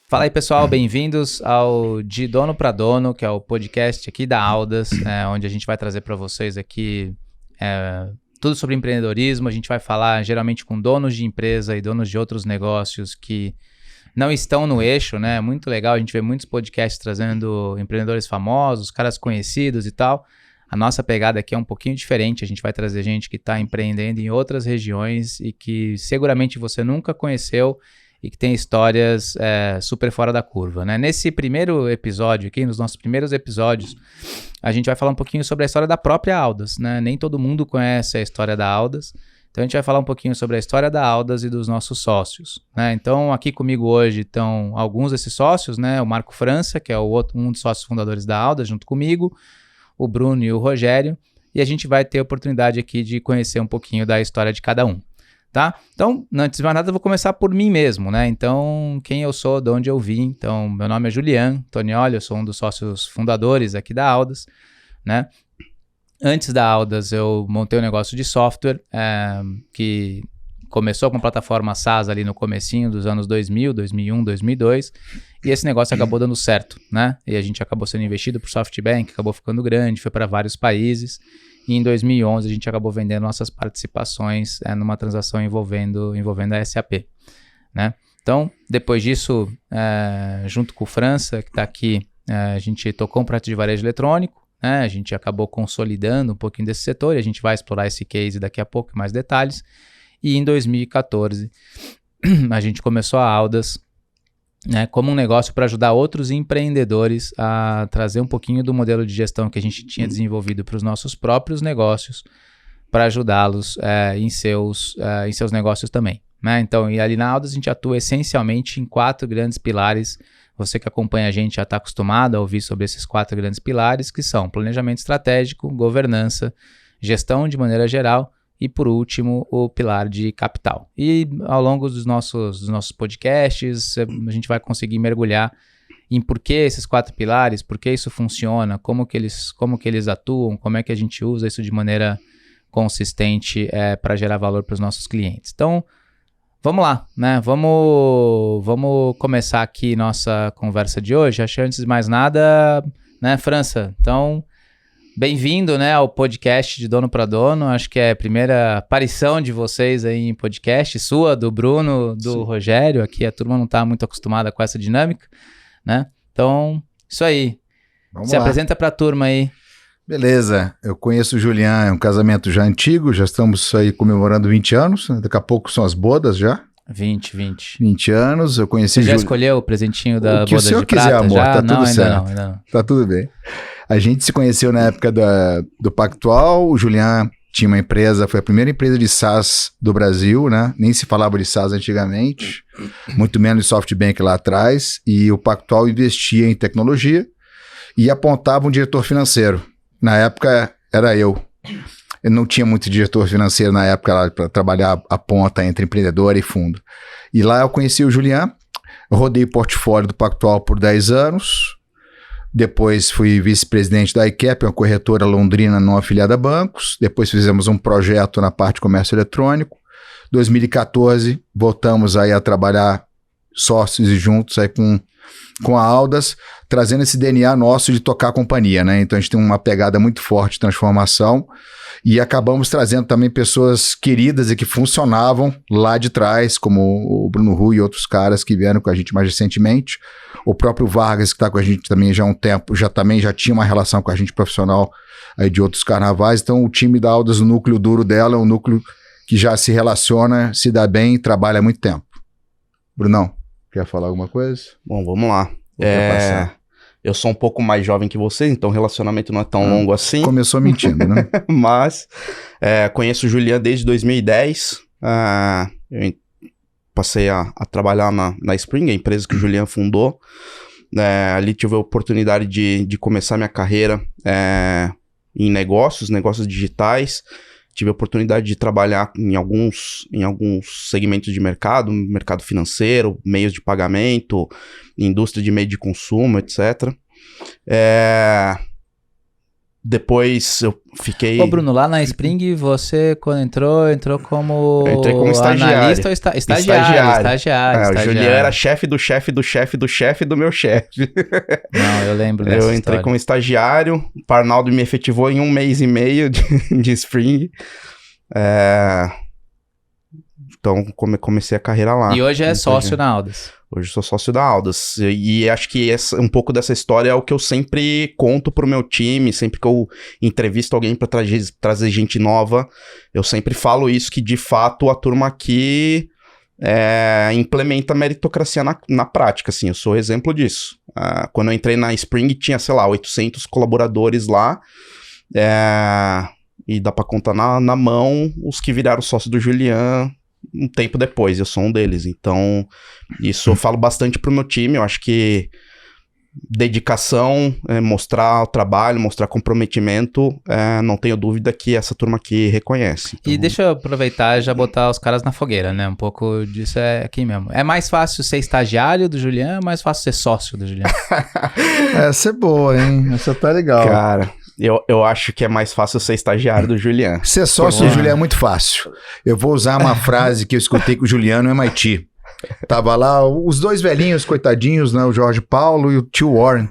Fala aí, pessoal, bem-vindos ao De Dono para Dono, que é o podcast aqui da Audas, onde a gente vai trazer para vocês aqui tudo sobre empreendedorismo. A gente vai falar geralmente com donos de empresa e donos de outros negócios que não estão no eixo, né? Muito legal, a gente vê muitos podcasts trazendo empreendedores famosos, caras conhecidos e tal. A nossa pegada aqui é um pouquinho diferente, a gente vai trazer gente que está empreendendo em outras regiões e que seguramente você nunca conheceu e que tem histórias super fora da curva, né? Nesse primeiro episódio aqui, nos nossos primeiros episódios, a gente vai falar um pouquinho sobre a história da própria Audas, né? Nem todo mundo conhece a história da Audas, então a gente vai falar um pouquinho sobre a história da Audas e dos nossos sócios, né? Então aqui comigo hoje estão alguns desses sócios, né? O Marco França, que é um dos sócios fundadores da Audas, junto comigo, o Bruno e o Rogério, e a gente vai ter a oportunidade aqui de conhecer um pouquinho da história de cada um. Tá? Então, antes de mais nada, eu vou começar por mim mesmo, né? Então, quem eu sou, de onde eu vim. Então, meu nome é Julian Tonioli, eu sou um dos sócios fundadores aqui da Audas, né? Antes da Audas, eu montei um negócio de software que começou com a plataforma SaaS ali no comecinho dos anos 2000, 2001, 2002, e esse negócio acabou dando certo, né? E a gente acabou sendo investido por SoftBank, acabou ficando grande, foi para vários países. E em 2011 a gente acabou vendendo nossas participações numa transação envolvendo a SAP, né? Então, depois disso, junto com o França, que está aqui, a gente tocou um projeto de varejo eletrônico, né? A gente acabou consolidando um pouquinho desse setor e a gente vai explorar esse case daqui a pouco, mais detalhes. E em 2014 a gente começou a Audas, né, como um negócio para ajudar outros empreendedores a trazer um pouquinho do modelo de gestão que a gente tinha desenvolvido para os nossos próprios negócios, para ajudá-los em seus negócios também, né? Então, e ali na Audas a gente atua essencialmente em 4 grandes pilares. Você que acompanha a gente já está acostumado a ouvir sobre esses 4 grandes pilares, que são planejamento estratégico, governança, gestão de maneira geral, e por último, o pilar de capital. E ao longo dos nossos podcasts, a gente vai conseguir mergulhar em por que esses 4 pilares, por que isso funciona, como que eles atuam, como é que a gente usa isso de maneira consistente para gerar valor para os nossos clientes. Então, vamos lá, né? Vamos começar aqui nossa conversa de hoje. Acho que antes de mais nada, né, França? Então, bem-vindo, né, ao podcast de Dono para Dono. Acho que é a primeira aparição de vocês aí em podcast, sua, do Bruno, do Sim. Rogério. Aqui a turma não está muito acostumada com essa dinâmica, né? Então, isso aí. Vamos lá. Apresenta para a turma aí. Beleza, eu conheço o Julian, é um casamento já antigo, já estamos aí comemorando 20 anos, daqui a pouco são as bodas já. 20 anos, eu conheci... Você já escolheu o presentinho da boda de prata? O que o senhor quiser, amor, já? Tá tudo não, certo. Ainda não. Tá tudo bem. A gente se conheceu na época do Pactual, o Julian tinha uma empresa, foi a primeira empresa de SaaS do Brasil, né? Nem se falava de SaaS antigamente, muito menos de SoftBank lá atrás, e o Pactual investia em tecnologia e apontava um diretor financeiro. Na época era eu. Eu não tinha muito diretor financeiro na época para trabalhar a ponta entre empreendedor e fundo. E lá eu conheci o Julian, rodei o portfólio do Pactual por 10 anos, depois fui vice-presidente da iCap, uma corretora londrina não afiliada a bancos, depois fizemos um projeto na parte de comércio eletrônico. 2014 voltamos aí a trabalhar sócios e juntos aí com a Audas, trazendo esse DNA nosso de tocar a companhia, né? Então a gente tem uma pegada muito forte de transformação e acabamos trazendo também pessoas queridas e que funcionavam lá de trás, como o Bruno Rui e outros caras que vieram com a gente mais recentemente. O próprio Vargas, que está com a gente também já há um tempo, já tinha uma relação com a gente profissional aí de outros carnavais. Então o time da Audas, o núcleo duro dela é um núcleo que já se relaciona, se dá bem e trabalha há muito tempo. Brunão, quer falar alguma coisa? Bom, vamos lá. Eu sou um pouco mais jovem que vocês, então o relacionamento não é tão longo assim. Começou mentindo, né? Mas conheço o Julian desde 2010. Eu passei a trabalhar na Spring, a empresa que o Julian fundou. Ali tive a oportunidade de começar minha carreira em negócios digitais. Tive a oportunidade de trabalhar em alguns segmentos de mercado financeiro, meios de pagamento, indústria de meio de consumo, etc. depois eu fiquei... Ô, Bruno, lá na Spring, você, quando entrou como... Eu entrei como estagiário. Analista ou estagiário. O Julian era chefe do chefe do chefe do chefe do meu chefe. Não, eu lembro dessa Eu entrei como estagiário, o Parnaldo me efetivou em 1 mês e meio de Spring. Então, comecei a carreira lá. E hoje é sócio na Aldas. Hoje sou sócio da Aldas. E acho que um pouco dessa história é o que eu sempre conto pro meu time, sempre que eu entrevisto alguém para trazer gente nova, eu sempre falo isso, que de fato a turma aqui implementa a meritocracia na prática, assim, eu sou exemplo disso. Quando eu entrei na Spring tinha, sei lá, 800 colaboradores lá, e dá para contar na mão os que viraram sócio do Julian um tempo depois, eu sou um deles. Então, isso eu falo bastante pro meu time. Eu acho que dedicação, mostrar o trabalho, mostrar comprometimento, não tenho dúvida que essa turma aqui reconhece. Então... E deixa eu aproveitar e já botar os caras na fogueira, né? Um pouco disso é aqui mesmo. É mais fácil ser estagiário do Julian, é mais fácil ser sócio do Julian? Essa é boa, hein? Essa tá legal. Cara... Eu acho que é mais fácil ser estagiário do Julian. Ser sócio do Julian é muito fácil. Eu vou usar uma frase que eu escutei com o Juliano no MIT. Tava lá os dois velhinhos, coitadinhos, né? O Jorge Paulo e o tio Warren.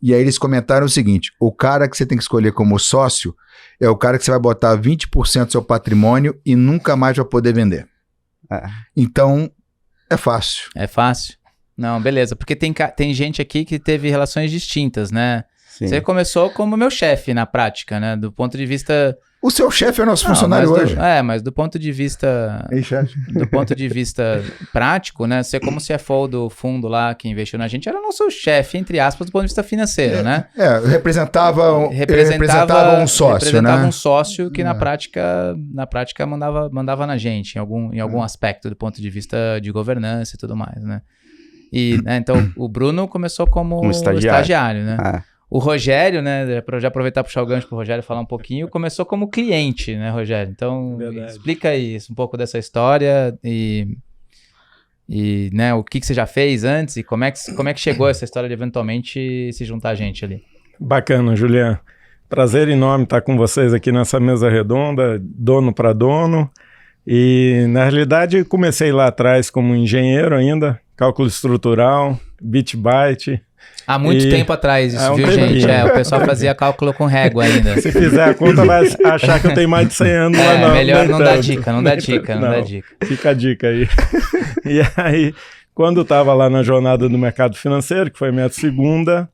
E aí eles comentaram o seguinte: o cara que você tem que escolher como sócio é o cara que você vai botar 20% do seu patrimônio e nunca mais vai poder vender. Então, é fácil. É fácil? Não, beleza. Porque tem gente aqui que teve relações distintas, né? Sim. Você começou como meu chefe na prática, né? Do ponto de vista... O seu chefe é nosso funcionário hoje. Mas do ponto de vista... Ei, chefe. Do ponto de vista prático, né? Você como CFO do fundo lá que investiu na gente era nosso chefe, entre aspas, do ponto de vista financeiro, né? Representava um sócio, representava né? Um sócio que na prática mandava na gente, em algum aspecto do ponto de vista de governança e tudo mais, né? E, né, então, o Bruno começou como estagiário, né? O Rogério, né, já aproveitar para puxar o gancho para o Rogério falar um pouquinho, começou como cliente, né, Rogério? Então, explica aí um pouco dessa história e né, o que você já fez antes e como é que chegou essa história de eventualmente se juntar a gente ali. Bacana, Julian. Prazer enorme estar com vocês aqui nessa mesa redonda, dono para dono. E, na realidade, comecei lá atrás como engenheiro ainda, cálculo estrutural, bit-byte. Há muito tempo atrás isso, viu, gente? O pessoal fazia cálculo com régua ainda. Se fizer a conta, vai achar que eu tenho mais de 100 anos. Melhor não dar dica, não dá dica. Fica a dica aí. E aí, quando estava lá na jornada do mercado financeiro, que foi a minha segunda,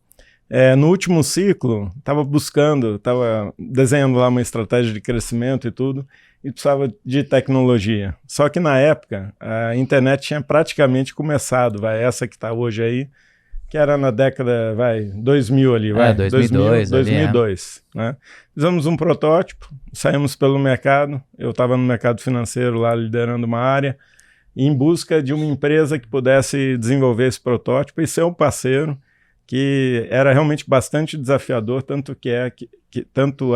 no último ciclo, estava desenhando lá uma estratégia de crescimento e tudo, e precisava de tecnologia. Só que na época, a internet tinha praticamente começado, essa que está hoje aí, que era na década, 2000 ali, 2002, né? Fizemos um protótipo, saímos pelo mercado, eu estava no mercado financeiro lá liderando uma área, em busca de uma empresa que pudesse desenvolver esse protótipo e ser um parceiro, que era realmente bastante desafiador, tanto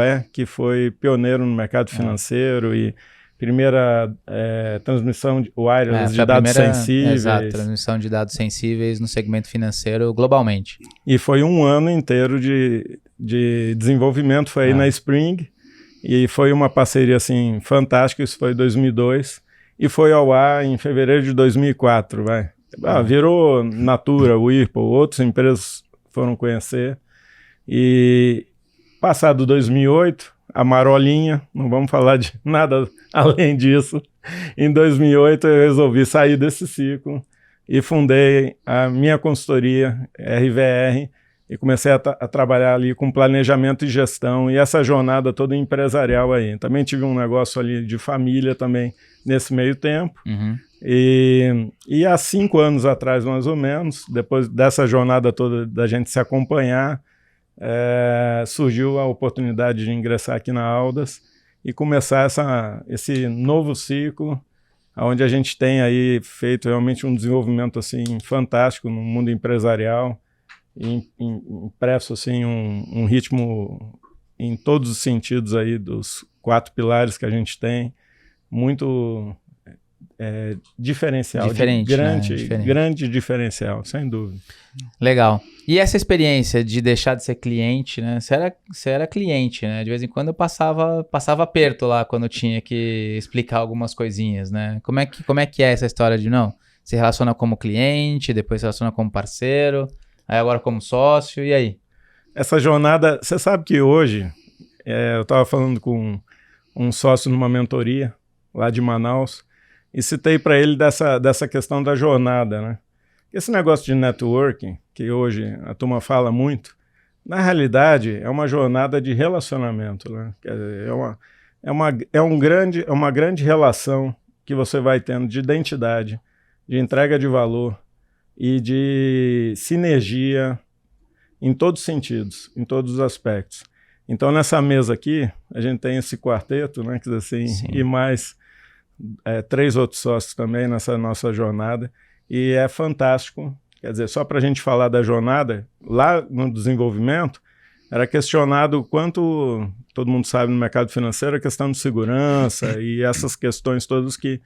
é que foi pioneiro no mercado financeiro e primeira transmissão wireless de dados sensíveis. Exato, transmissão de dados sensíveis no segmento financeiro globalmente. E foi um ano inteiro de desenvolvimento, foi aí na Spring, e foi uma parceria assim, fantástica, isso foi em 2002, e foi ao ar em fevereiro de 2004, virou Natura, Whirlpool, outras empresas foram conhecer, e passado 2008, a marolinha, não vamos falar de nada além disso, em 2008 eu resolvi sair desse ciclo e fundei a minha consultoria, RVR, e comecei a trabalhar ali com planejamento e gestão, e essa jornada toda empresarial aí. Também tive um negócio ali de família também nesse meio tempo, e há 5 anos atrás, mais ou menos, depois dessa jornada toda da gente se acompanhar, surgiu a oportunidade de ingressar aqui na Aldas e começar esse novo ciclo, onde a gente tem aí feito realmente um desenvolvimento assim, fantástico no mundo empresarial, impresso assim, um ritmo em todos os sentidos aí dos 4 pilares que a gente tem, muito diferencial. Diferente, Grande diferencial, sem dúvida. Legal. E essa experiência de deixar de ser cliente, né? Você era cliente, né? De vez em quando eu passava aperto lá quando tinha que explicar algumas coisinhas, né? Como é que é essa história de não? Se relaciona como cliente, depois se relaciona como parceiro, aí agora como sócio, e aí? Essa jornada, você sabe que hoje, eu estava falando com um sócio numa mentoria lá de Manaus, e citei para ele dessa questão da jornada, né? Esse negócio de networking, que hoje a turma fala muito, na realidade é uma jornada de relacionamento, né? Quer dizer, é uma grande relação que você vai tendo de identidade, de entrega de valor e de sinergia em todos os sentidos, em todos os aspectos. Então, nessa mesa aqui, a gente tem esse quarteto, né? Quer dizer assim, e mais 3 outros sócios também nessa nossa jornada. E é fantástico. Quer dizer, só para a gente falar da jornada, lá no desenvolvimento, era questionado quanto, todo mundo sabe no mercado financeiro, a questão de segurança e essas questões todas que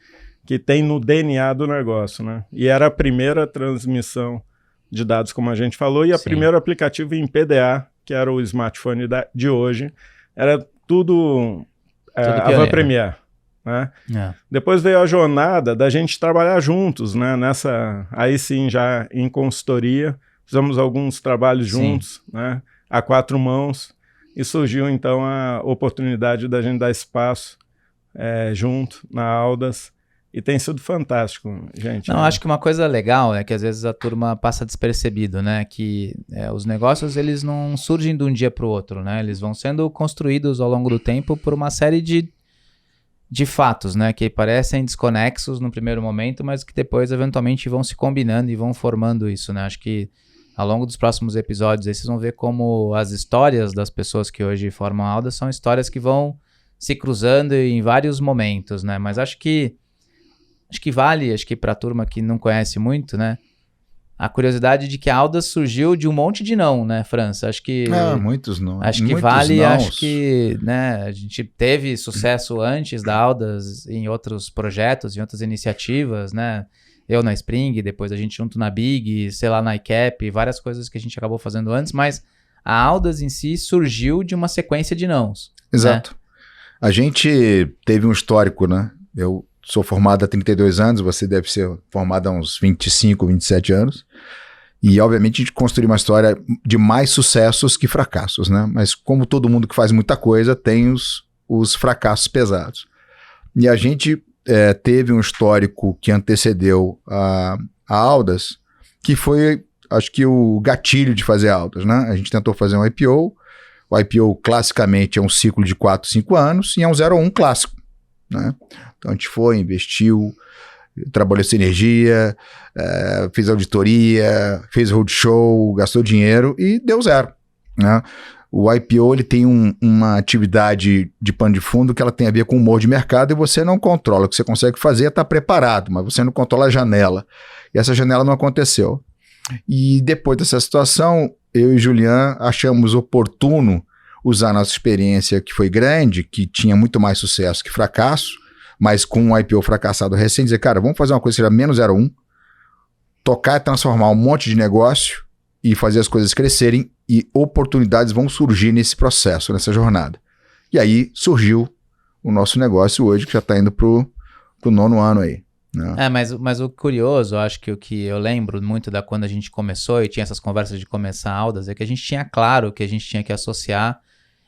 tem no DNA do negócio, né? E era a primeira transmissão de dados, como a gente falou, e o primeiro aplicativo em PDA, que era o smartphone de hoje, era tudo Avant Premiere. Né? Depois veio a jornada da gente trabalhar juntos, né? Aí sim, já em consultoria, fizemos alguns trabalhos juntos, né? A 4 mãos, e surgiu então a oportunidade da gente dar espaço junto na Aldas, e tem sido fantástico, gente. Não, acho que uma coisa legal é que às vezes a turma passa despercebido, né? Que os negócios, eles não surgem de um dia para o outro, né? Eles vão sendo construídos ao longo do tempo por uma série de fatos, né, que parecem desconexos no primeiro momento, mas que depois eventualmente vão se combinando e vão formando isso, né? Acho que ao longo dos próximos episódios aí vocês vão ver como as histórias das pessoas que hoje formam a Aldas são histórias que vão se cruzando em vários momentos, né? Mas acho que vale, para a turma que não conhece muito, né, a curiosidade de que a Aldas surgiu de um monte de não, né, França? Acho que... muitos não. Acho que vale, acho que, né, a gente teve sucesso antes da Aldas em outros projetos, em outras iniciativas, né? Eu na Spring, depois a gente junto na Big, sei lá, na ICAP, várias coisas que a gente acabou fazendo antes, mas a Aldas em si surgiu de uma sequência de nãos. Exato. Né? A gente teve um histórico, né? Eu sou formado há 32 anos, você deve ser formado há uns 25, 27 anos. E, obviamente, a gente construiu uma história de mais sucessos que fracassos, né? Mas como todo mundo que faz muita coisa, tem os fracassos pesados. E a gente teve um histórico que antecedeu a Aldas, que foi, acho que, o gatilho de fazer Aldas, né? A gente tentou fazer um IPO. O IPO, classicamente, é um ciclo de 4, 5 anos e é um 0 a 1 clássico, né? Então a gente foi, investiu, trabalhou sem energia, fez auditoria, fez roadshow, gastou dinheiro e deu 0, né? O IPO ele tem uma atividade de pano de fundo que ela tem a ver com humor de mercado e você não controla. O que você consegue fazer é estar preparado, mas você não controla a janela. E essa janela não aconteceu. E depois dessa situação, eu e Julian achamos oportuno usar nossa experiência, que foi grande, que tinha muito mais sucesso que fracasso, mas com um IPO fracassado recente, dizer, cara, vamos fazer uma coisa que seja menos 0,1, tocar e transformar um monte de negócio e fazer as coisas crescerem e oportunidades vão surgir nesse processo, nessa jornada. E aí surgiu o nosso negócio hoje, que já está indo pro 9º ano aí. Né? Mas o curioso, acho que o que eu lembro muito da quando a gente começou e tinha essas conversas de começar a Aldas, é que a gente tinha claro que a gente tinha que associar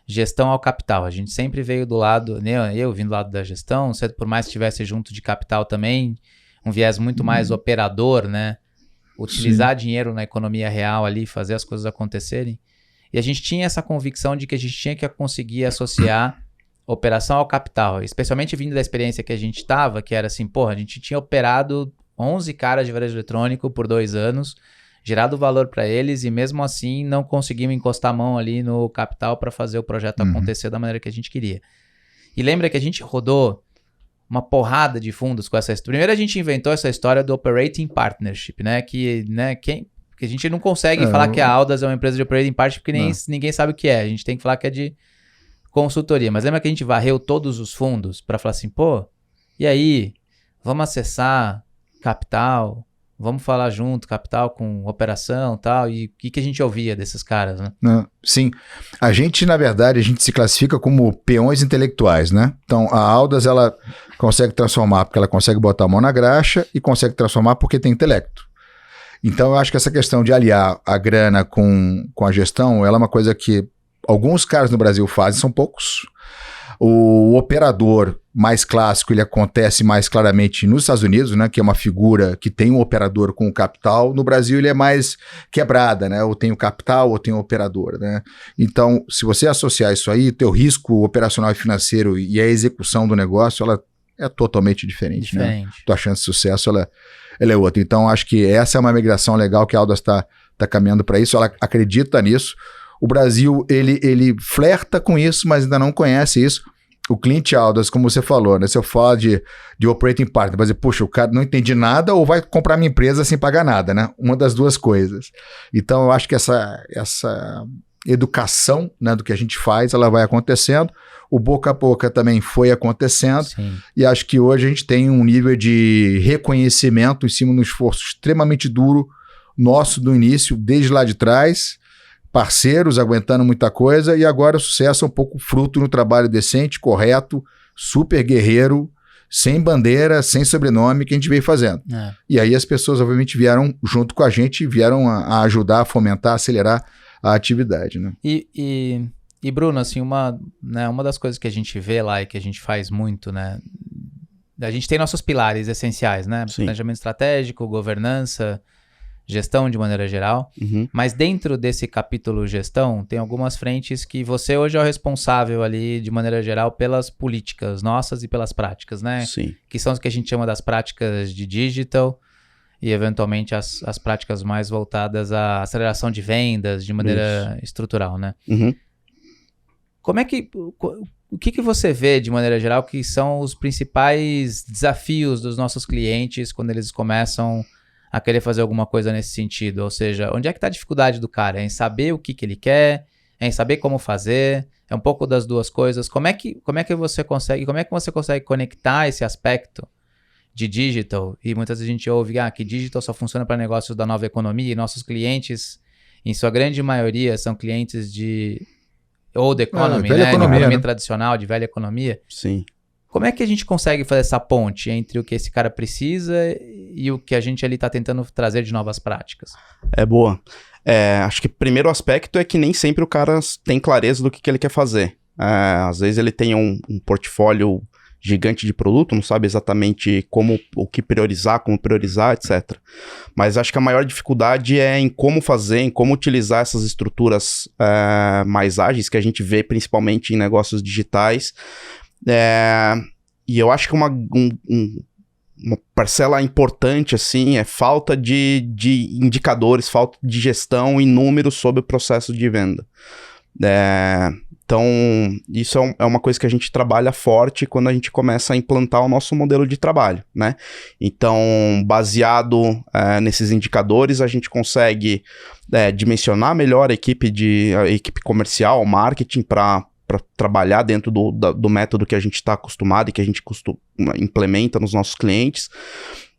gestão ao capital. A gente sempre veio do lado, eu vim do lado da gestão, por mais que estivesse junto de capital também, um viés muito mais operador, né? Utilizar dinheiro na economia real ali, fazer as coisas acontecerem. E a gente tinha essa convicção de que a gente tinha que conseguir associar operação ao capital, especialmente vindo da experiência que a gente estava, que era assim, a gente tinha operado 11 caras de varejo eletrônico por 2 anos, gerado valor para eles e mesmo assim não conseguimos encostar a mão ali no capital para fazer o projeto acontecer da maneira que a gente queria. E lembra que a gente rodou uma porrada de fundos com essa história. Primeiro a gente inventou essa história do Operating Partnership, né? Que a gente não consegue falar que a Aldas é uma empresa de Operating Partnership porque ninguém sabe o que é. A gente tem que falar que é de consultoria. Mas lembra que a gente varreu todos os fundos para falar assim, e aí, vamos acessar capital, vamos falar junto, capital com operação e tal, e o que a gente ouvia desses caras, né? Sim. A gente, na verdade, a gente se classifica como peões intelectuais, né? Então, a Aldas, ela consegue transformar porque ela consegue botar a mão na graxa e consegue transformar porque tem intelecto. Então, eu acho que essa questão de aliar a grana com a gestão, ela é uma coisa que alguns caras no Brasil fazem, são poucos. O operador mais clássico, ele acontece mais claramente nos Estados Unidos, né, que é uma figura que tem um operador com o capital. No Brasil, ele é mais quebrada, né? Ou tem o capital ou tem o operador, né? Então, se você associar isso aí, teu risco operacional e financeiro e a execução do negócio, ela é totalmente diferente. Né? Tua chance de sucesso, ela é outra. Então, acho que essa é uma migração legal que a Aldas está caminhando para isso. Ela acredita nisso. O Brasil, ele flerta com isso, mas ainda não conhece isso. O cliente Aldas, como você falou, né? Se eu falar de operating partner, vai dizer, puxa, o cara não entendi nada ou vai comprar minha empresa sem pagar nada, né? Uma das duas coisas. Então, eu acho que essa educação, né, do que a gente faz, ela vai acontecendo. O boca a boca também foi acontecendo. Sim. E acho que hoje a gente tem um nível de reconhecimento em cima de um esforço extremamente duro nosso do início, desde lá de trás, parceiros aguentando muita coisa, e agora o sucesso é um pouco fruto no trabalho decente, correto, super guerreiro, sem bandeira, sem sobrenome, que a gente veio fazendo. E aí as pessoas obviamente vieram junto com a gente, vieram a ajudar, a fomentar, a acelerar a atividade, né? E Bruno, assim, uma das coisas que a gente vê lá e que a gente faz muito, né? A gente tem nossos pilares essenciais, né? Sim. Planejamento estratégico, governança, gestão de maneira geral. Uhum. Mas dentro desse capítulo gestão, tem algumas frentes que você hoje é o responsável ali, de maneira geral, pelas políticas nossas e pelas práticas, né? Sim. Que são as que a gente chama das práticas de digital e, eventualmente, as práticas mais voltadas à aceleração de vendas de maneira estrutural, né? Uhum. Como é que... O que você vê, de maneira geral, que são os principais desafios dos nossos clientes quando eles começam a querer fazer alguma coisa nesse sentido? Ou seja, onde é que está a dificuldade do cara? É em saber o que ele quer? É em saber como fazer? É um pouco das duas coisas. Como é que você consegue conectar esse aspecto de digital? E muitas vezes a gente ouve que digital só funciona para negócios da nova economia, e nossos clientes, em sua grande maioria, são clientes de old economy, velha economia, né? Tradicional, de velha economia. Sim. Como é que a gente consegue fazer essa ponte entre o que esse cara precisa e o que a gente ali está tentando trazer de novas práticas? É boa. Acho que o primeiro aspecto é que nem sempre o cara tem clareza do que ele quer fazer. Às vezes ele tem um portfólio gigante de produto, não sabe exatamente o que priorizar, como priorizar, etc. Mas acho que a maior dificuldade é em como fazer, em como utilizar essas estruturas mais ágeis que a gente vê principalmente em negócios digitais. E eu acho que uma parcela importante, assim, é falta de indicadores, falta de gestão e números sobre o processo de venda. Então, isso é uma coisa que a gente trabalha forte quando a gente começa a implantar o nosso modelo de trabalho, né? Então, baseado nesses indicadores, a gente consegue dimensionar melhor a equipe comercial, o marketing, para trabalhar dentro do método que a gente está acostumado e que a gente implementa nos nossos clientes.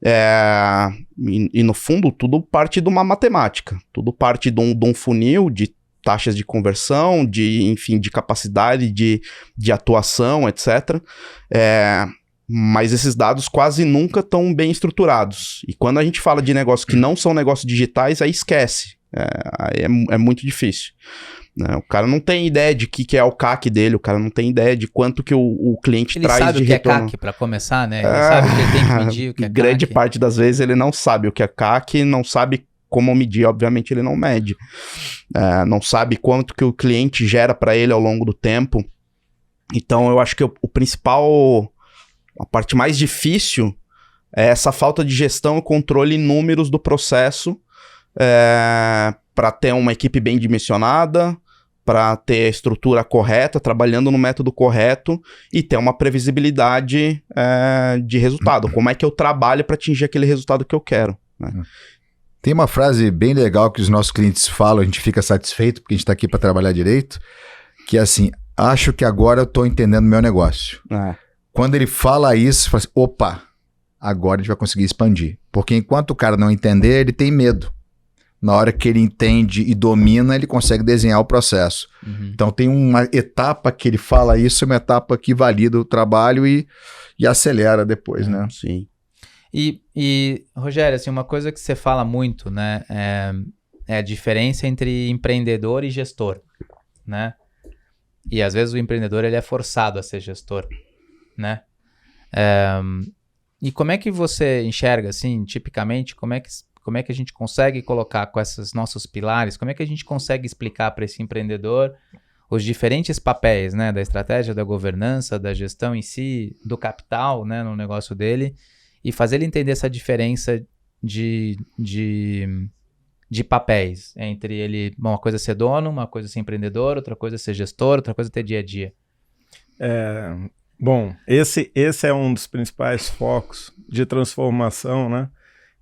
E no fundo, tudo parte de uma matemática, tudo parte de um funil de taxas de conversão, de capacidade de atuação, etc. Mas esses dados quase nunca estão bem estruturados. E quando a gente fala de negócios que não são negócios digitais, aí esquece. É muito difícil. O cara não tem ideia de que é o CAC dele, o cara não tem ideia de quanto que o cliente traz de retorno. Ele sabe o que é CAC, para começar, né? Ele sabe que ele tem que medir o que é CAC. Grande parte das vezes ele não sabe o que é CAC, não sabe como medir, obviamente ele não mede. Não sabe quanto que o cliente gera para ele ao longo do tempo. Então eu acho que o principal, a parte mais difícil é essa falta de gestão e controle em números do processo, para ter uma equipe bem dimensionada, para ter a estrutura correta, trabalhando no método correto e ter uma previsibilidade de resultado. Como é que eu trabalho para atingir aquele resultado que eu quero, né? Tem uma frase bem legal que os nossos clientes falam, a gente fica satisfeito porque a gente está aqui para trabalhar direito, que é assim, acho que agora eu estou entendendo meu negócio. Quando ele fala isso, fala assim, opa, agora a gente vai conseguir expandir. Porque enquanto o cara não entender, ele tem medo. Na hora que ele entende e domina, ele consegue desenhar o processo. Então tem uma etapa que ele fala isso, uma etapa que valida o trabalho e acelera depois, né? Sim. E Rogério, assim, uma coisa que você fala muito, né, é a diferença entre empreendedor e gestor, né? E às vezes o empreendedor ele é forçado a ser gestor, né? E como é que você enxerga, assim, tipicamente, como é que a gente consegue colocar com esses nossos pilares, como é que a gente consegue explicar para esse empreendedor os diferentes papéis, né, da estratégia, da governança, da gestão em si, do capital, né, no negócio dele, e fazer ele entender essa diferença de papéis entre ele, uma coisa é ser dono, uma coisa é ser empreendedor, outra coisa é ser gestor, outra coisa é ter dia a dia. Bom, esse é um dos principais focos de transformação, né?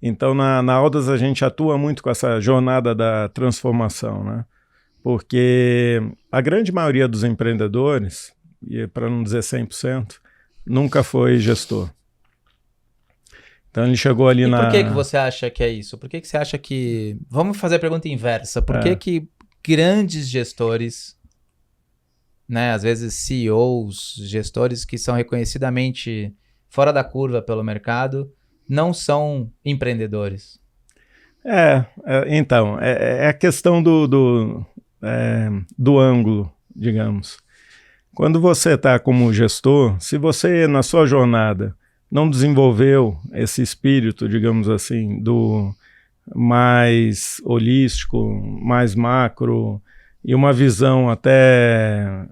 Então, na Aldas a gente atua muito com essa jornada da transformação, né? Porque a grande maioria dos empreendedores, e para não dizer 100%, nunca foi gestor. Então ele chegou ali por que você acha que é isso? Por que você acha que... Vamos fazer a pergunta inversa. Por que grandes gestores, né, às vezes CEOs, gestores que são reconhecidamente fora da curva pelo mercado, não são empreendedores? Então, é a questão do ângulo, digamos. Quando você está como gestor, se você na sua jornada não desenvolveu esse espírito, digamos assim, do mais holístico, mais macro, e uma visão até...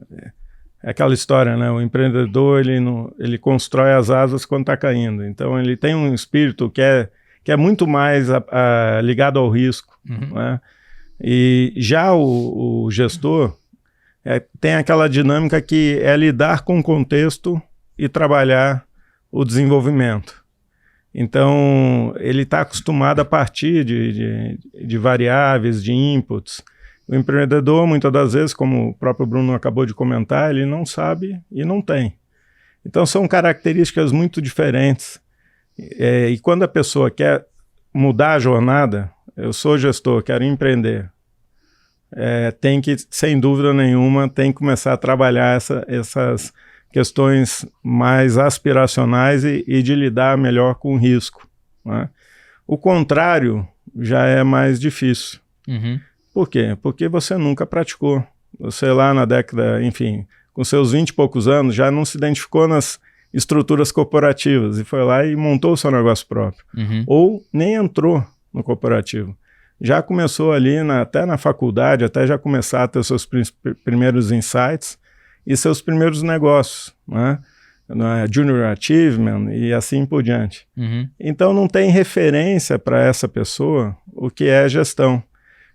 aquela história, né? O empreendedor, ele constrói as asas quando está caindo. Então, ele tem um espírito que é muito mais ligado ao risco. Né? E já o gestor tem aquela dinâmica que é lidar com o contexto e trabalhar o desenvolvimento. Então, ele está acostumado a partir de variáveis, de inputs. O empreendedor, muitas das vezes, como o próprio Bruno acabou de comentar, ele não sabe e não tem. Então, são características muito diferentes. E quando a pessoa quer mudar a jornada, eu sou gestor, quero empreender, tem que, sem dúvida nenhuma, tem que começar a trabalhar essas questões mais aspiracionais e de lidar melhor com o risco. Né? O contrário já é mais difícil. Por quê? Porque você nunca praticou. Você lá na década, enfim, com seus 20 e poucos anos, já não se identificou nas estruturas corporativas e foi lá e montou o seu negócio próprio. Ou nem entrou no corporativo. Já começou ali, até na faculdade, até já começar a ter seus primeiros insights e seus primeiros negócios, né? Junior Achievement e assim por diante. Então não tem referência para essa pessoa o que é gestão.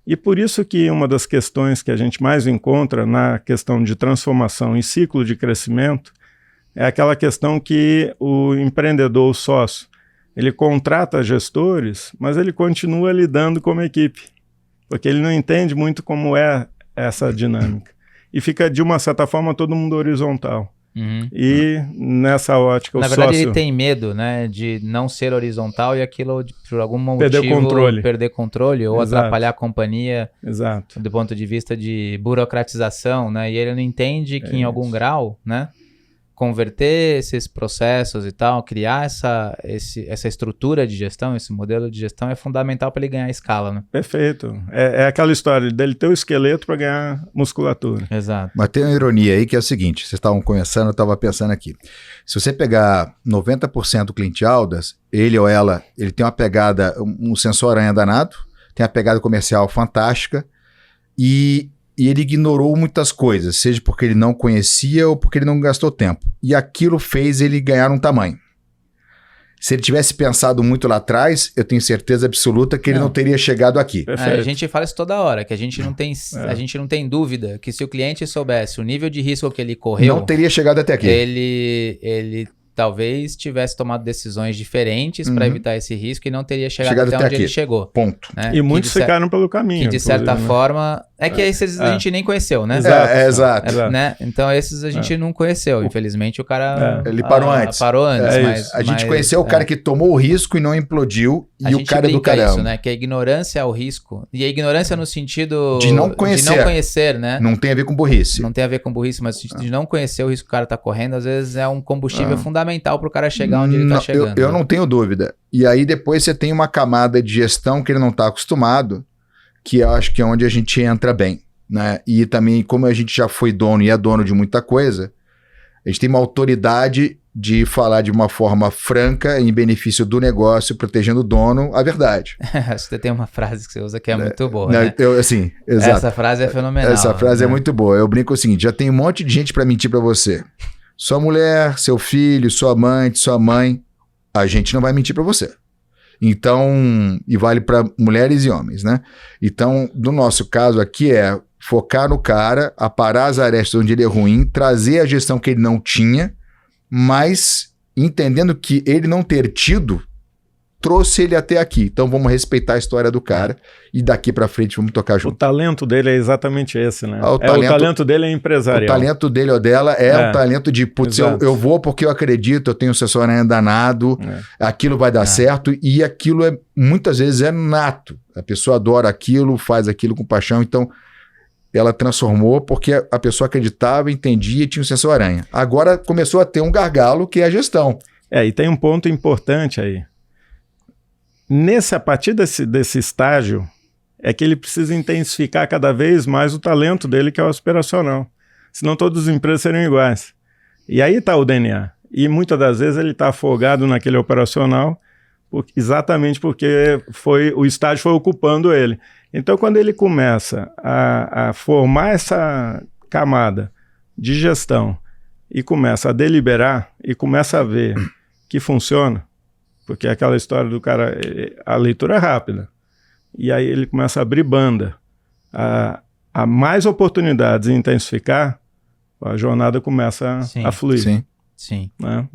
E por isso que uma das questões que a gente mais encontra na questão de transformação e ciclo de crescimento é aquela questão que o empreendedor, o sócio, ele contrata gestores, mas ele continua lidando como equipe, porque ele não entende muito como é essa dinâmica. E fica, de uma certa forma, todo mundo horizontal. E nessa ótica, na verdade, ele tem medo, né, de não ser horizontal e aquilo, por algum motivo, perder controle ou atrapalhar a companhia. Do ponto de vista de burocratização, né? E ele não entende que em algum grau, né, converter esses processos e tal, criar essa estrutura de gestão, esse modelo de gestão é fundamental para ele ganhar escala, né? Perfeito. É aquela história dele ter o esqueleto para ganhar musculatura. Exato. Mas tem uma ironia aí que é o seguinte, vocês estavam conversando, eu estava pensando aqui. Se você pegar 90% do cliente Aldas, ele ou ela, ele tem uma pegada, um sensor aranha danado, tem uma pegada comercial fantástica e ele ignorou muitas coisas, seja porque ele não conhecia ou porque ele não gastou tempo. E aquilo fez ele ganhar um tamanho. Se ele tivesse pensado muito lá atrás, eu tenho certeza absoluta que ele não teria chegado aqui. A gente fala isso toda hora, que a gente não tem dúvida que se o cliente soubesse o nível de risco que ele correu... Não teria chegado até aqui. Ele talvez tivesse tomado decisões diferentes para evitar esse risco e não teria chegado até onde aqui. ele chegou. Ponto. Né? E muitos ficaram pelo caminho. Que de certa forma... É que esses a gente nem conheceu, né? Exato. Né? Então esses a gente não conheceu. Infelizmente o cara... Ele parou antes. Parou antes. A gente conheceu o cara que tomou o risco e não implodiu. E o cara do caramba. Isso, né? Que a ignorância é o risco. E a ignorância no sentido... De não conhecer. Né? Não tem a ver com burrice. Não tem a ver com burrice, mas no sentido de não conhecer o risco que o cara tá correndo, às vezes é um combustível fundamental pro cara chegar onde ele tá chegando. Eu não tenho dúvida. E aí depois você tem uma camada de gestão que ele não tá acostumado, que eu acho que é onde a gente entra bem, né? E também, como a gente já foi dono e é dono de muita coisa, a gente tem uma autoridade de falar de uma forma franca, em benefício do negócio, protegendo o dono, a verdade. Você tem uma frase que você usa que é muito boa, não, né? Assim, exato. Essa frase é fenomenal. Essa frase né? é muito boa. Eu brinco o seguinte, já tem um monte de gente para mentir para você. Sua mulher, seu filho, sua amante, sua mãe, a gente não vai mentir para você. Então, e vale para mulheres e homens, né? Então, no nosso caso aqui é focar no cara, aparar as arestas onde ele é ruim, trazer a gestão que ele não tinha, mas entendendo que ele não ter tido trouxe ele até aqui. Então vamos respeitar a história do cara e daqui para frente vamos tocar junto. O talento dele é exatamente esse, né? O talento dele é empresarial. O talento dele ou dela é o talento de, putz, eu vou porque eu acredito, eu tenho um assessoramento danado, aquilo vai dar certo, e aquilo muitas vezes é nato. A pessoa adora aquilo, faz aquilo com paixão, então ela transformou porque a pessoa acreditava, entendia e tinha um sensor-aranha. Agora começou a ter um gargalo que é a gestão. E tem um ponto importante aí. A partir desse estágio, é que ele precisa intensificar cada vez mais o talento dele, que é o operacional. Senão todas as empresas seriam iguais. E aí está o DNA. E muitas das vezes ele está afogado naquele operacional, exatamente porque o estágio foi ocupando ele. Então, quando ele começa a formar essa camada de gestão e começa a deliberar e começa a ver que funciona, porque é aquela história do cara, a leitura é rápida, e aí ele começa a abrir banda, a mais oportunidades e intensificar, a jornada começa a fluir. Sim. Né?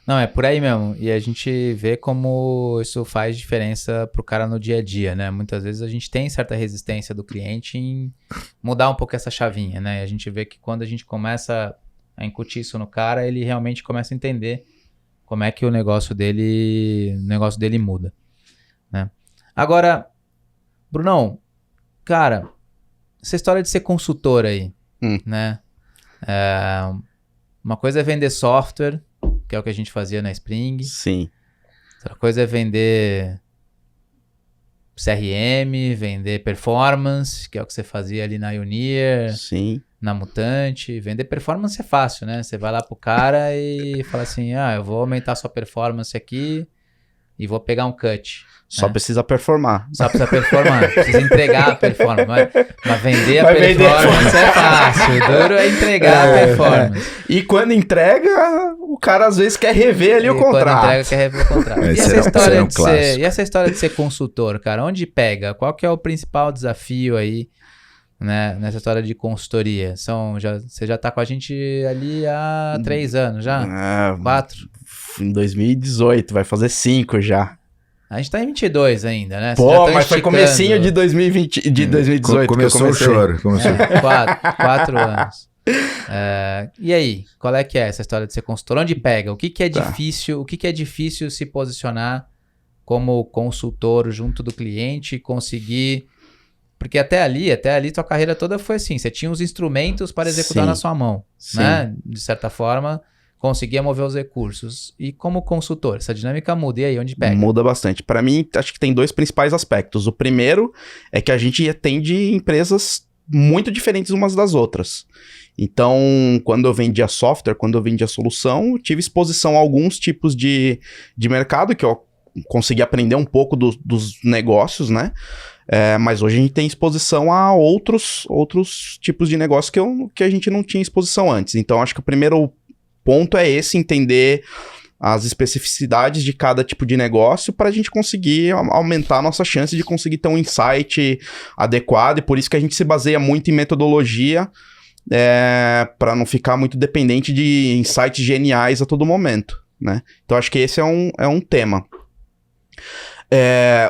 Não, é por aí mesmo. E a gente vê como isso faz diferença pro cara no dia a dia, né? Muitas vezes a gente tem certa resistência do cliente em mudar um pouco essa chavinha, né? E a gente vê que quando a gente começa a incutir isso no cara, ele realmente começa a entender como é que o negócio dele muda, né? Agora, Brunão, cara, essa história de ser consultor aí, né? Uma coisa é vender software, que é o que a gente fazia na Spring. Sim. Outra coisa é vender CRM, vender performance, que é o que você fazia ali na Ioneer, sim, na Mutante. Vender performance é fácil, né? Você vai lá pro cara e fala assim, eu vou aumentar sua performance aqui e vou pegar um cut. Só precisa performar. Só precisa performar, precisa entregar a performance. Mas vender a performance é fácil, o duro é entregar a performance. E quando entrega, o cara às vezes quer rever ali o contrato. Quando entrega, quer rever o contrato. E essa história de ser consultor, cara, onde pega? Qual que é o principal desafio aí, né, nessa história de consultoria? Você já tá com a gente ali há 3 anos já? 4? Em 2018, vai fazer 5 já. A gente tá em 22 ainda, né? Mas foi comecinho de 2018. Começou o choro. 4 anos. E aí, qual é que é essa história de ser consultor? Onde pega? O que é difícil? O que é difícil se posicionar como consultor junto do cliente e conseguir... Porque até ali tua carreira toda foi assim, você tinha os instrumentos para executar na sua mão, né? De certa forma, conseguia mover os recursos. E como consultor, essa dinâmica muda. E aí, onde pega? Muda bastante. Para mim, acho que tem 2 principais aspectos. O primeiro é que a gente atende empresas muito diferentes umas das outras. Então, quando eu vendia software, quando eu vendia solução, eu tive exposição a alguns tipos de mercado que eu consegui aprender um pouco dos negócios, né? Mas hoje a gente tem exposição a outros tipos de negócio que a gente não tinha exposição antes. Então, acho que o primeiro ponto é esse, entender as especificidades de cada tipo de negócio para a gente conseguir aumentar a nossa chance de conseguir ter um insight adequado, e por isso que a gente se baseia muito em metodologia para não ficar muito dependente de insights geniais a todo momento, né? Então acho que esse é um tema.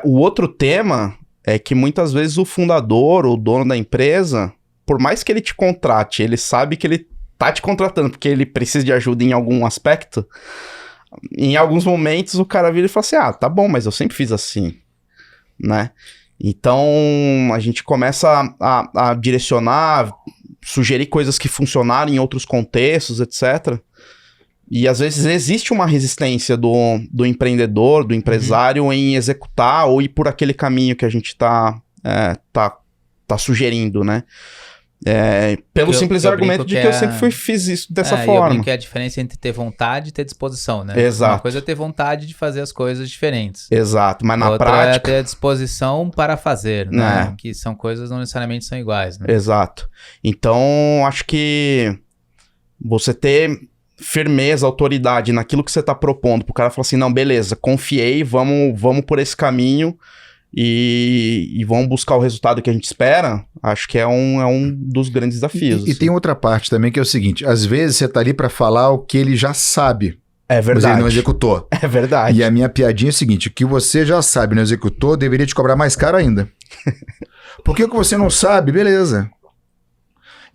O outro tema é que muitas vezes o fundador, o dono da empresa, por mais que ele te contrate, ele sabe que ele tá te contratando porque ele precisa de ajuda em algum aspecto. Em alguns momentos o cara vira e fala assim, tá bom, mas eu sempre fiz assim, né? Então a gente começa a direcionar, sugerir coisas que funcionaram em outros contextos, etc. E às vezes existe uma resistência do empreendedor, do empresário em executar ou ir por aquele caminho que a gente tá sugerindo, né? Pelo simples argumento de que eu sempre fiz isso dessa forma. Eu brinco que é a diferença entre ter vontade e ter disposição, né? Exato. Uma coisa é ter vontade de fazer as coisas diferentes. Exato, mas na outra prática... é ter a disposição para fazer, né? Que são coisas não necessariamente são iguais, né? Exato. Então, acho que você ter firmeza, autoridade naquilo que você está propondo, pro cara falar assim, não, beleza, confiei, vamos por esse caminho e vamos buscar o resultado que a gente espera, acho que é um dos grandes desafios. E tem outra parte também que é o seguinte, às vezes você tá ali para falar o que ele já sabe. É verdade. Mas ele não executou. É verdade. E a minha piadinha é o seguinte, o que você já sabe e não executou, deveria te cobrar mais caro ainda. Porque o que você não sabe, beleza.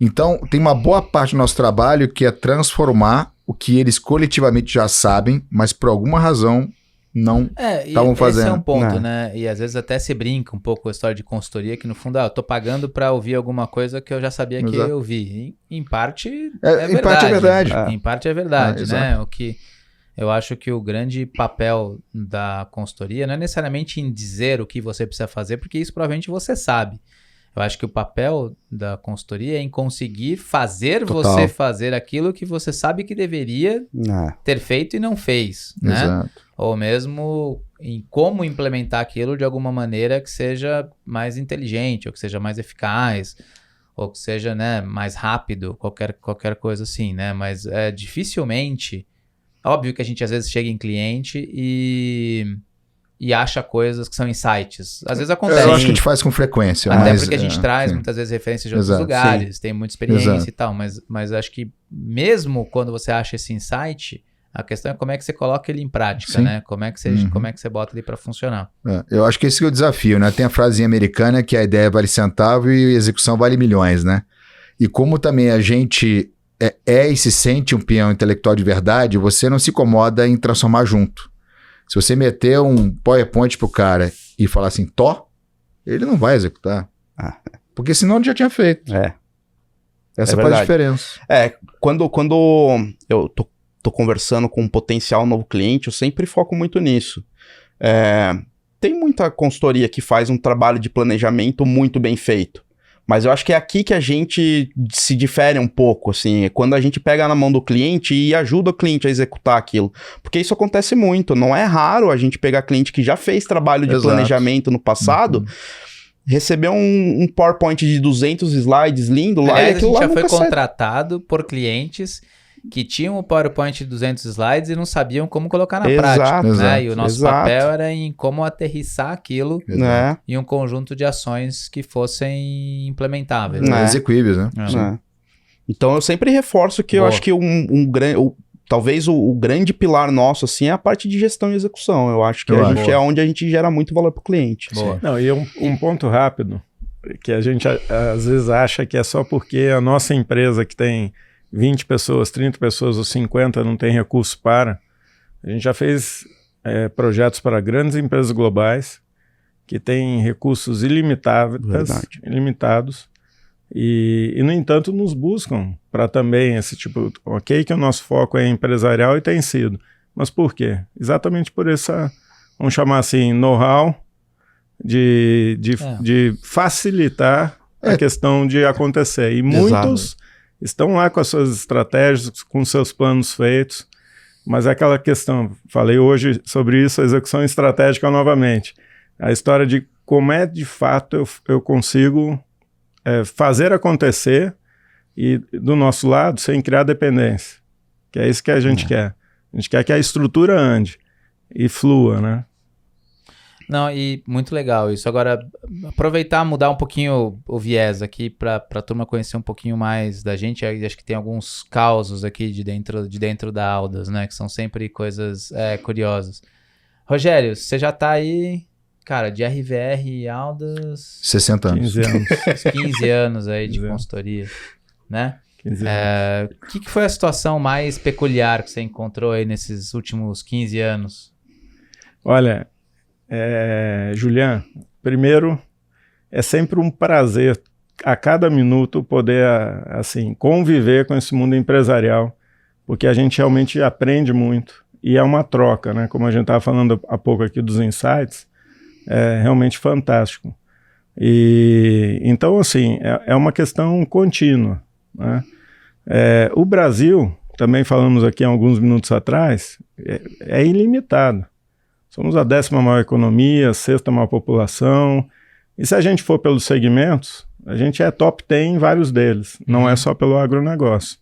Então, tem uma boa parte do nosso trabalho que é transformar o que eles coletivamente já sabem, mas por alguma razão não estavam fazendo. Esse é um ponto, né? E às vezes até se brinca um pouco com a história de consultoria, que no fundo, eu tô pagando para ouvir alguma coisa que eu já sabia que eu ouvi. Em parte é verdade. Em parte é verdade. Em parte é verdade, né? Exato. O que eu acho que o grande papel da consultoria não é necessariamente em dizer o que você precisa fazer, porque isso provavelmente você sabe. Eu acho que o papel da consultoria é em conseguir fazer você fazer aquilo que você sabe que deveria ter feito e não fez, né? Exato. Ou mesmo em como implementar aquilo de alguma maneira que seja mais inteligente, ou que seja mais eficaz, ou que seja, né, mais rápido, qualquer coisa assim, né? Mas dificilmente... Óbvio que a gente às vezes chega em cliente e acha coisas que são insights. Às vezes acontece. Eu acho que a gente faz com frequência. Até mas, porque a gente traz muitas vezes referências de outros lugares, tem muita experiência e tal, mas acho que mesmo quando você acha esse insight, a questão é como é que você coloca ele em prática, né? Como é que você bota ele para funcionar. Eu acho que esse é o desafio, né? Tem a frasinha americana que a ideia vale centavo e a execução vale milhões, né? E como também a gente e se sente um peão intelectual de verdade, você não se incomoda em transformar junto. Se você meter um PowerPoint pro cara e falar assim, ele não vai executar. Porque senão ele já tinha feito. Essa faz a diferença. Quando eu tô conversando com um potencial novo cliente, eu sempre foco muito nisso. Tem muita consultoria que faz um trabalho de planejamento muito bem feito. Mas eu acho que é aqui que a gente se difere um pouco, assim, quando a gente pega na mão do cliente e ajuda o cliente a executar aquilo. Porque isso acontece muito, não é raro a gente pegar cliente que já fez trabalho de planejamento no passado, receber um PowerPoint de 200 slides lindo lá e aquilo lá já foi nunca sai. Contratado por clientes que tinham o PowerPoint de 200 slides e não sabiam como colocar na prática, né? E o nosso papel era em como aterrissar aquilo em um conjunto de ações que fossem implementáveis. Execuíveis, né? Então eu sempre reforço que eu acho que talvez o grande pilar nosso assim é a parte de gestão e execução. Eu acho que é onde a gente gera muito valor para o cliente. Não, e um ponto rápido, que a gente às vezes acha que é só porque a nossa empresa que tem 20 pessoas, 30 pessoas ou 50 não tem recurso para. A gente já fez projetos para grandes empresas globais que têm recursos ilimitados e, no entanto, nos buscam para também esse tipo... Ok que o nosso foco é empresarial e tem sido. Mas por quê? Exatamente por essa, vamos chamar assim, know-how de facilitar a questão de acontecer. E muitos... estão lá com as suas estratégias, com seus planos feitos, mas é aquela questão, falei hoje sobre isso, a execução estratégica novamente, a história de como de fato eu consigo fazer acontecer e do nosso lado sem criar dependência, que é isso que a gente quer. A gente quer que a estrutura ande e flua, né? Não, e muito legal isso. Agora, aproveitar, mudar um pouquinho o viés aqui para a turma conhecer um pouquinho mais da gente. Acho que tem alguns causos aqui de dentro da Aldas, né? Que são sempre coisas curiosas. Rogério, você já tá aí, cara, de RVR e Aldas... 60 anos. 15 anos. 15 anos aí de 15 anos. consultoria, né? 15 anos. O que foi a situação mais peculiar que você encontrou aí nesses últimos 15 anos? Olha, Julian, primeiro, é sempre um prazer a cada minuto poder, assim, conviver com esse mundo empresarial, porque a gente realmente aprende muito e é uma troca, né? Como a gente estava falando há pouco aqui dos insights, é realmente fantástico. E então, assim, é uma questão contínua, né? O Brasil, também falamos aqui há alguns minutos atrás, é ilimitado. Somos a 10ª maior economia, 6ª maior população. E se a gente for pelos segmentos, a gente é top 10 em vários deles. Não é só pelo agronegócio.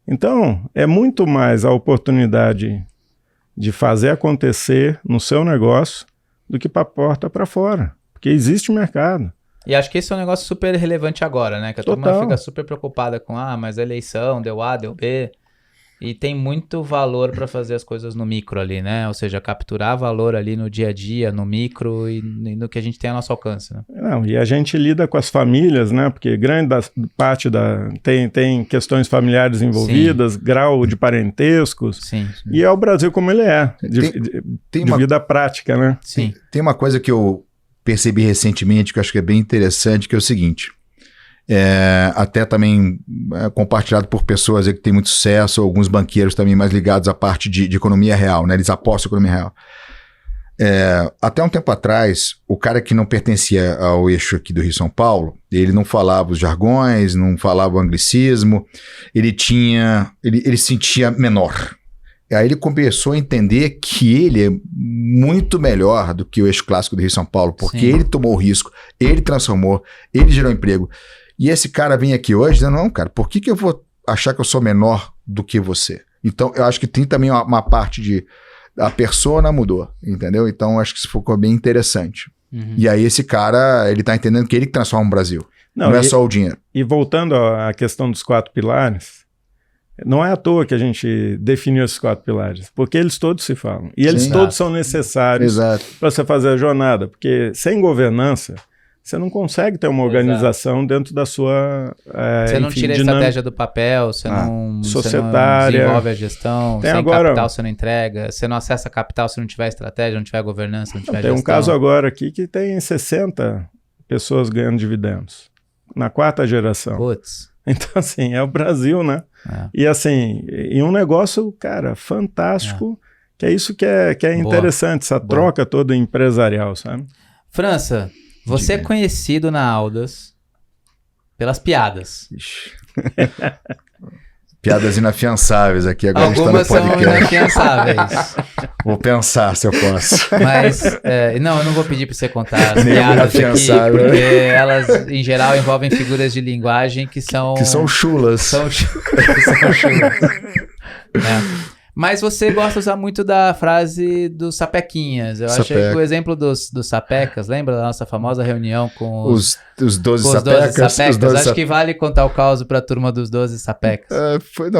Então, é muito mais a oportunidade de fazer acontecer no seu negócio do que para a porta para fora. Porque existe mercado. E acho que esse é um negócio super relevante agora, né? Que a turma Total. fica super preocupada com, mas a eleição, deu A, deu B. E tem muito valor para fazer as coisas no micro ali, né? Ou seja, capturar valor ali no dia a dia, no micro e no que a gente tem ao nosso alcance, né? Não, e a gente lida com as famílias, né? Porque grande parte tem questões familiares envolvidas, grau de parentescos. Sim. E é o Brasil como ele é, Tem de uma- vida prática, né? Sim. Tem uma coisa que eu percebi recentemente, que eu acho que é bem interessante, que é o seguinte, até também compartilhado por pessoas aí que têm muito sucesso, alguns banqueiros também mais ligados à parte de economia real, né? Eles apostam em economia real. Até um tempo atrás, o cara que não pertencia ao eixo aqui do Rio-São Paulo, ele não falava os jargões, não falava o anglicismo, ele se sentia menor. E aí ele começou a entender que ele é muito melhor do que o eixo clássico do Rio-São Paulo, porque Sim. ele tomou o risco, ele transformou, ele gerou emprego. E esse cara vem aqui hoje dizendo, não, cara, por que eu vou achar que eu sou menor do que você? Então, eu acho que tem também uma parte a persona mudou, entendeu? Então, acho que isso ficou bem interessante. Uhum. E aí esse cara, ele tá entendendo que ele que transforma o Brasil. Não é só o dinheiro. E voltando à questão dos 4 pilares, não é à toa que a gente definiu esses 4 pilares, porque eles todos se falam. E eles Sim. todos são necessários Exato. para você fazer a jornada, porque sem governança, você não consegue ter uma organização dentro da sua Você não tira a estratégia do papel, você não societária. desenvolve a gestão, Tem sem agora- capital você não entrega, você não acessa capital se não tiver estratégia, não tiver governança, não tiver Tem um gestão. caso agora aqui que tem 60 pessoas ganhando dividendos, na 4ª geração. Putz. Então, assim, é o Brasil, né? É. E assim, e um negócio, cara, fantástico, que é isso que é Boa. interessante, essa Boa. troca toda empresarial, sabe? França, você é conhecido na Aldas pelas piadas. Ixi. Piadas inafiançáveis aqui, agora Algumas a gente tá são no podcast. inafiançáveis. Vou pensar se eu posso. Mas, não, eu não vou pedir pra você contar as Nem piadas aqui, inafiançável. porque elas, em geral, envolvem figuras de linguagem que são... Que são chulas. São chulas. Mas você gosta de usar muito da frase dos sapequinhas. Eu acho que Sapeca. o exemplo dos sapecas, lembra da nossa famosa reunião com Os 12 com os 12 sapecas. sapecas? Os 12 Acho que vale contar o caos pra turma dos 12 sapecas.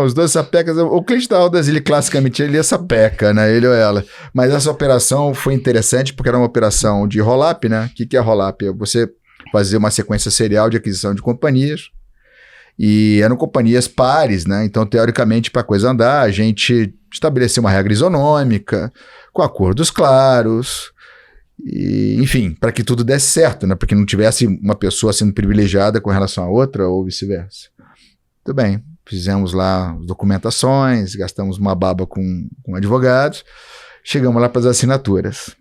os 12 sapecas, o cliente da Aldas, ele classicamente ele é sapeca, né? Ele ou ela. Mas essa operação foi interessante porque era uma operação de roll-up, né? O que é roll-up? É você fazer uma sequência serial de aquisição de companhias. E eram companhias pares, né? Então, teoricamente, para a coisa andar, a gente estabeleceu uma regra isonômica, com acordos claros, e, enfim, para que tudo desse certo, né? Para que não tivesse uma pessoa sendo privilegiada com relação a outra ou vice-versa. Tudo bem, fizemos lá as documentações, gastamos uma baba com advogados, chegamos lá para as assinaturas.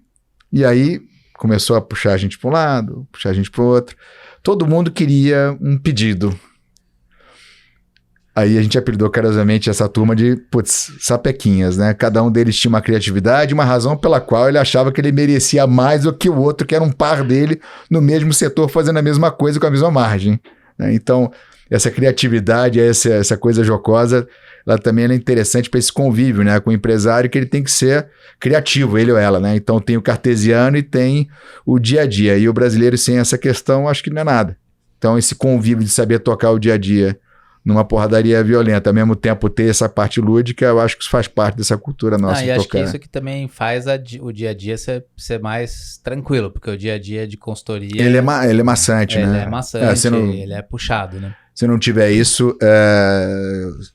E aí começou a puxar a gente para um lado, puxar a gente para o outro. Todo mundo queria um pedido. Aí a gente apelidou carinhosamente essa turma de, sapequinhas, né? Cada um deles tinha uma criatividade, uma razão pela qual ele achava que ele merecia mais do que o outro, que era um par dele no mesmo setor, fazendo a mesma coisa com a mesma margem, né? Então, essa criatividade, essa coisa jocosa, ela também é interessante para esse convívio, né? Com o empresário, que ele tem que ser criativo, ele ou ela, né? Então tem o cartesiano e tem o dia a dia. E o brasileiro sem essa questão, acho que não é nada. Então esse convívio de saber tocar o dia a dia numa porradaria violenta, ao mesmo tempo ter essa parte lúdica, eu acho que isso faz parte dessa cultura nossa de e tocar. acho que isso que também faz o dia a dia ser mais tranquilo, porque o dia a dia de consultoria... Ele é maçante, né? Ele é maçante, ele é puxado, né? Se não tiver isso,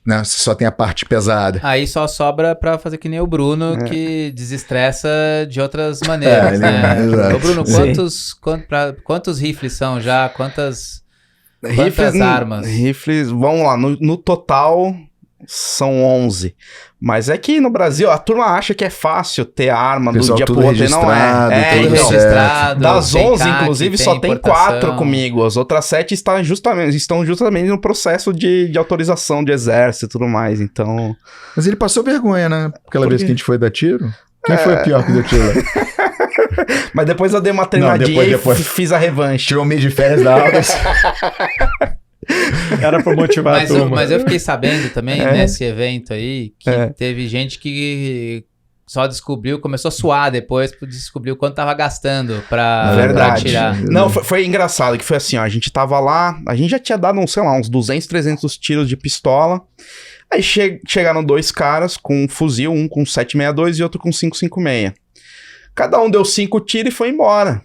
né, você só tem a parte pesada. Aí só sobra pra fazer que nem o Bruno, que desestressa de outras maneiras, né? Exato. Ô Bruno, quantos rifles são já? Quantas armas? Rifles, vamos lá, no total são 11. Mas é que no Brasil a turma acha que é fácil ter arma do dia pro outro, e não é. Tudo Então, registrado. das 11, CAC, inclusive, só tem 4 comigo. As outras 7 estão justamente no processo de autorização de exército e tudo mais, então... Mas ele passou vergonha, né? Aquela vez que a gente foi dar tiro. Quem foi o pior que deu tiro lá? Mas depois eu dei uma treinadinha e fiz a revanche. Tirou um mês de férias da aula. Era pra motivar a turma. Mas eu fiquei sabendo também, nesse evento aí, que teve gente que só começou a suar depois, descobriu quanto tava gastando pra tirar. Não, foi engraçado, que foi assim, ó, a gente tava lá, a gente já tinha dado, uns 200, 300 tiros de pistola. Aí chegaram 2 caras com um fuzil, um com 7,62 e outro com 5,56. Cada um deu 5 tiros e foi embora.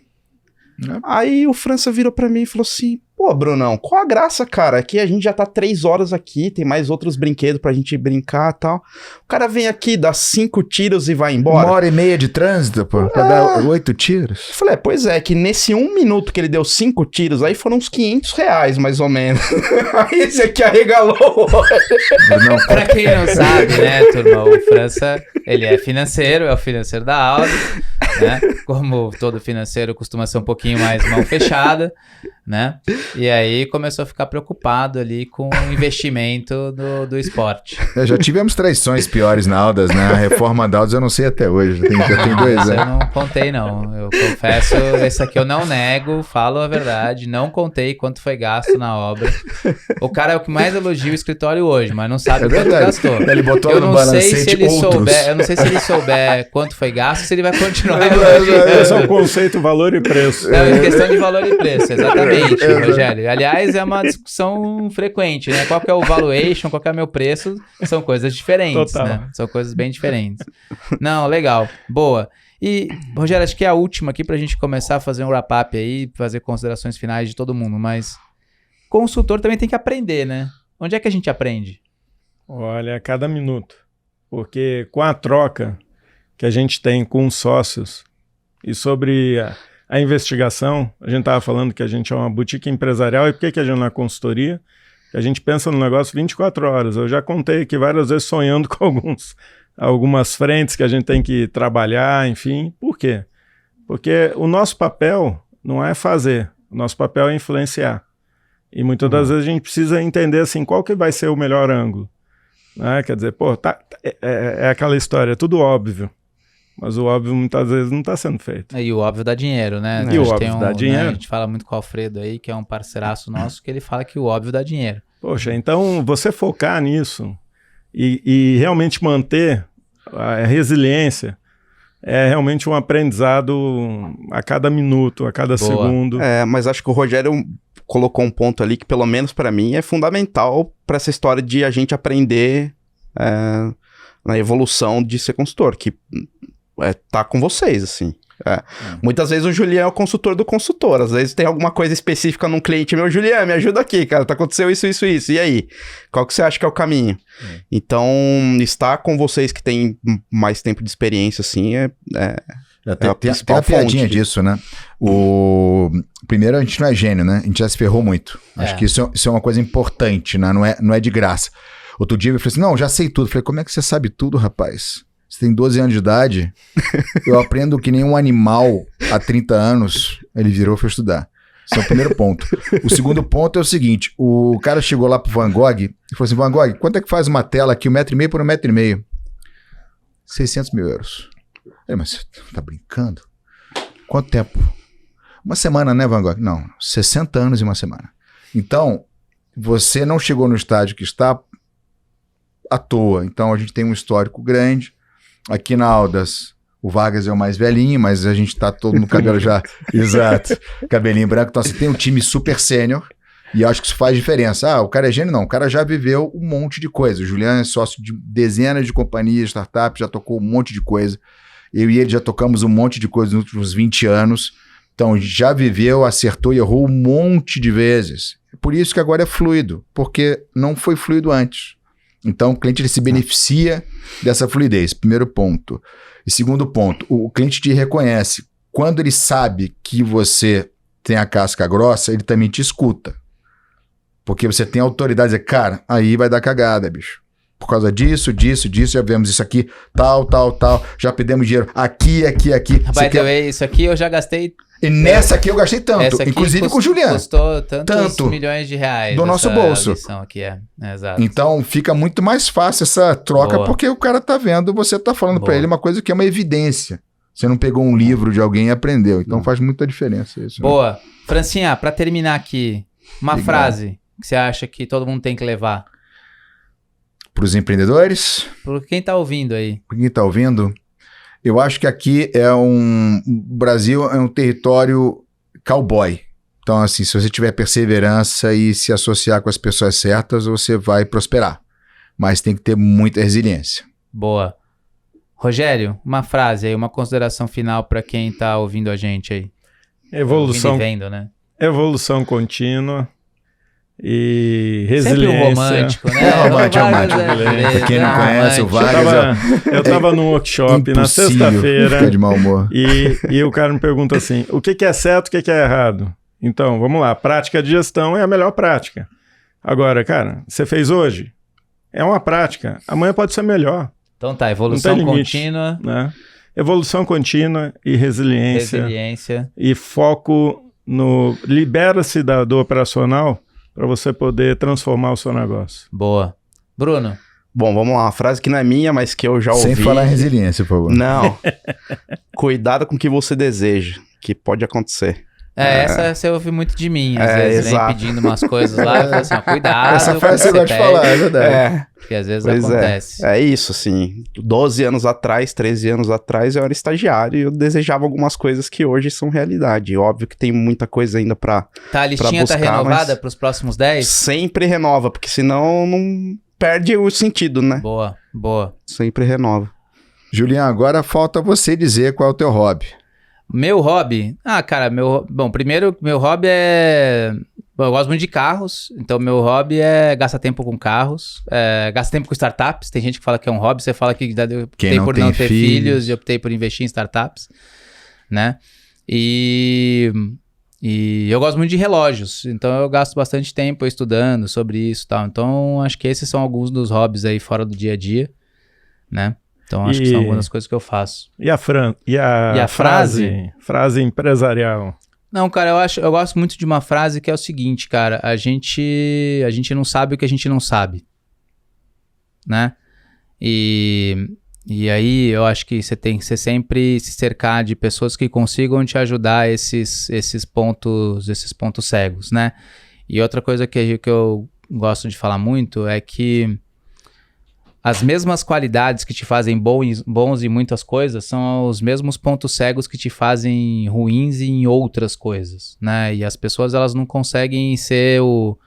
Aí o França virou pra mim e falou assim, pô, Brunão, qual a graça, cara? Aqui a gente já tá 3 horas aqui, tem mais outros brinquedos pra gente brincar e tal. O cara vem aqui, dá 5 tiros e vai embora. 1h30 de trânsito, pô, pra dar 8 tiros. Eu falei, pois é, que nesse 1 minuto que ele deu 5 tiros, aí foram uns R$500, mais ou menos. Aí esse aqui arregalou. Pra quem não sabe, né, turma, o França, ele é financeiro, é o financeiro da aula, né? Como todo financeiro costuma ser um pouquinho mais mão fechada, né? E aí começou a ficar preocupado ali com o investimento do esporte. Já tivemos traições piores na Aldas, né? A reforma da Aldas eu não sei até hoje. Já tem 2 anos. Eu não contei, não. Eu confesso, esse aqui eu não nego, falo a verdade. Não contei quanto foi gasto na obra. O cara é o que mais elogia o escritório hoje, mas não sabe quanto gastou. Ele botou eu no não sei se ele outros. souber, eu não sei se ele souber quanto foi gasto, se ele vai continuar Esse é o conceito valor e preço. É questão de valor e preço, exatamente, Rogério. Aliás, é uma discussão frequente, né? Qual que é o valuation, qual que é o meu preço? São coisas diferentes, né? São coisas bem diferentes. Não, legal. Boa. E, Rogério, acho que é a última aqui pra gente começar a fazer um wrap-up aí, fazer considerações finais de todo mundo, mas consultor também tem que aprender, né? Onde é que a gente aprende? Olha, a cada minuto. Porque com a troca que a gente tem com os sócios e sobre a investigação, a gente estava falando que a gente é uma boutique empresarial, e por que a gente não é consultoria? A gente pensa no negócio 24 horas. Eu já contei aqui várias vezes sonhando com algumas frentes que a gente tem que trabalhar, enfim. Por quê? Porque o nosso papel não é fazer, o nosso papel é influenciar. E muitas das vezes a gente precisa entender assim, qual que vai ser o melhor ângulo. Né? Quer dizer, pô, é aquela história, é tudo óbvio. Mas o óbvio muitas vezes não está sendo feito. E o óbvio dá dinheiro, né? E o óbvio dá dinheiro. Né? A gente fala muito com o Alfredo aí, que é um parceiraço nosso, que ele fala que o óbvio dá dinheiro. Poxa, então você focar nisso e realmente manter a resiliência é realmente um aprendizado a cada minuto, a cada segundo. Mas acho que o Rogério colocou um ponto ali que, pelo menos para mim, é fundamental para essa história de a gente aprender na evolução de ser consultor, que tá com vocês, assim. Muitas vezes o Julian é o consultor do consultor, às vezes tem alguma coisa específica num cliente meu, Julian, me ajuda aqui, cara, aconteceu isso, e aí? Qual que você acha que é o caminho? Então, estar com vocês que têm mais tempo de experiência, assim, tem a piadinha disso, né? Primeiro, a gente não é gênio, né? A gente já se ferrou muito. Acho que isso é uma coisa importante, né? Não é de graça. Outro dia eu falei assim, não, já sei tudo. Eu falei, como é que você sabe tudo, rapaz? Você tem 12 anos de idade, eu aprendo que nem um animal há 30 anos, ele virou e foi estudar. Esse é o primeiro ponto. O segundo ponto é o seguinte, o cara chegou lá pro Van Gogh e falou assim, Van Gogh, quanto é que faz uma tela aqui, 1,5 m por 1,5 m? 600 mil euros. Mas você tá brincando? Quanto tempo? Uma semana, né, Van Gogh? Não, 60 anos e uma semana. Então, você não chegou no estágio que está à toa. Então, a gente tem um histórico grande. Aqui na Aldas, o Vargas é o mais velhinho, mas a gente tá todo no cabelo já... Exato. Cabelinho branco. Então, você tem um time super sênior. E eu acho que isso faz diferença. Ah, o cara é gênio? Não, o cara já viveu um monte de coisa. O Julian é sócio de dezenas de companhias, startups, já tocou um monte de coisa. Eu e ele já tocamos um monte de coisa nos últimos 20 anos. Então, já viveu, acertou e errou um monte de vezes. Por isso que agora é fluido, porque não foi fluido antes. Então, o cliente ele se beneficia dessa fluidez, primeiro ponto. E segundo ponto, o cliente te reconhece. Quando ele sabe que você tem a casca grossa, ele também te escuta. Porque você tem autoridade de dizer, cara, aí vai dar cagada, bicho. Por causa disso, já vemos isso aqui, tal, já pedimos dinheiro aqui. By the way, isso aqui eu já gastei... E nessa aqui eu gastei tanto, inclusive com o Juliano. Custou tantos milhões de reais. Do nosso bolso. Aqui exato. Então fica muito mais fácil essa troca, Boa. porque o cara tá vendo, você tá falando Boa. pra ele uma coisa que é uma evidência. Você não pegou um livro de alguém e aprendeu. Então faz muita diferença isso. Boa. Né? Francinha, pra terminar aqui, uma Legal. frase que você acha que todo mundo tem que levar? Para os empreendedores, Por quem tá ouvindo aí? para quem tá ouvindo, eu acho que aqui o Brasil é um território cowboy. Então, assim, se você tiver perseverança e se associar com as pessoas certas, você vai prosperar. Mas tem que ter muita resiliência. Boa. Rogério, uma frase aí, uma consideração final pra quem tá ouvindo a gente aí. Evolução, Ouvindo e vendo, né? evolução contínua e resiliência. Sempre um romântico, né? É romântico. Pra quem não conhece o Vargas, Eu tava num workshop na impossível sexta-feira ficar de mau humor. e o cara me pergunta assim, o que é certo, o que é errado? Então, vamos lá, prática de gestão é a melhor prática. Agora, cara, você fez hoje? É uma prática, amanhã pode ser melhor. Então tá, evolução Não tem limite, contínua, né? Evolução contínua e resiliência. E foco no... Libera-se do operacional para você poder transformar o seu negócio. Boa. Bruno? Bom, vamos lá. Uma frase que não é minha, mas que eu já ouvi. Sem falar em resiliência, por favor. Não. Cuidado com o que você deseja, que pode acontecer. Essa você ouve muito de mim, às vezes, vem exato. pedindo umas coisas lá, eu falo assim, ó, cuidado Essa com o frase que eu gosto de pede, falar, é verdade. porque às vezes Pois acontece. É isso, assim. 12 anos atrás, 13 anos atrás, eu era estagiário e eu desejava algumas coisas que hoje são realidade. Óbvio que tem muita coisa ainda pra Tá, a listinha buscar, tá renovada mas pros próximos 10? sempre renova, porque senão não perde o sentido, né? Boa. Sempre renova. Julian, agora falta você dizer qual é o teu hobby. Meu hobby? Cara, bom, primeiro, meu hobby é... Bom, eu gosto muito de carros, então meu hobby é gastar tempo com carros, gastar tempo com startups. Tem gente que fala que é um hobby, você fala que eu optei por não ter filhos e optei por investir em startups, né? E eu gosto muito de relógios, então eu gasto bastante tempo estudando sobre isso e tal. Então acho que esses são alguns dos hobbies aí fora do dia a dia, né? Então acho que são algumas das coisas que eu faço. E a frase? Frase empresarial. Não, cara, eu gosto muito de uma frase que é o seguinte, cara, a gente não sabe o que a gente não sabe, né? E aí eu acho que você tem que sempre se cercar de pessoas que consigam te ajudar a esses pontos cegos, né? E outra coisa que eu gosto de falar muito é que as mesmas qualidades que te fazem bons em muitas coisas são os mesmos pontos cegos que te fazem ruins em outras coisas, né? E as pessoas, elas não conseguem ser o